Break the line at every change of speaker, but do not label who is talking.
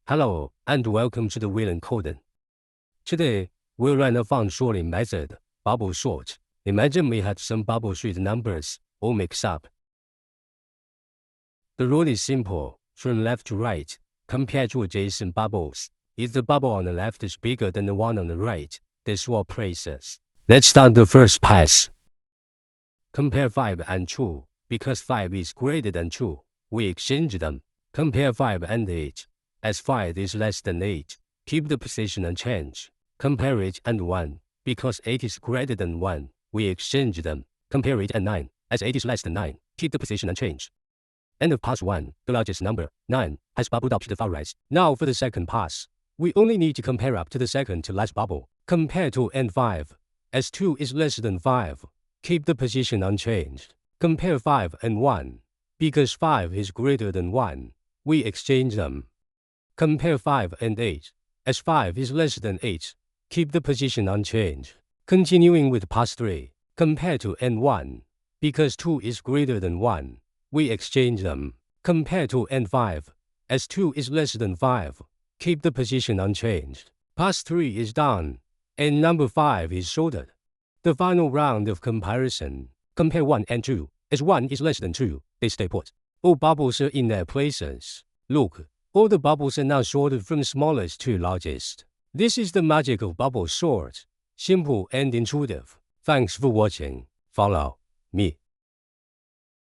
Hello, and welcome to the Will Coding. Today, we'll run a fun sorting method, bubble sort. Imagine we had some bubble sort numbers, all mixed up. The rule is simple. From left to right, compare two adjacent bubbles. If the bubble on the left is bigger than the one on the right, they swap places. Let's start the first pass. Compare 5 and 2. Because 5 is greater than 2, we exchange them. Compare 5 and 8. As 5 is less than 8, keep the position unchanged. Compare 8 and 1. Because 8 is greater than 1, we exchange them. Compare 8 and 9. As 8 is less than 9, keep the position unchanged. End of pass 1. The largest number, 9, has bubbled up to the far right. Now for the second pass. We only need to compare up to the second to last bubble. Compare 2 and 5. As 2 is less than 5, keep the position unchanged. Compare 5 and 1. Because 5 is greater than 1, we exchange them. Compare 5 and 8. As 5 is less than 8, keep the position unchanged. Continuing with pass 3. Compare 2 and 1. Because 2 is greater than 1, we exchange them. Compare 2 and 5. As 2 is less than 5, keep the position unchanged. Pass 3 is done, and number 5 is sorted. The final round of comparison. Compare 1 and 2. As 1 is less than 2, they stay put. All bubbles are in their places. Look, all the bubbles are now sorted from smallest to largest. This is the magic of bubble sort. Simple and intuitive. Thanks for watching. Follow me.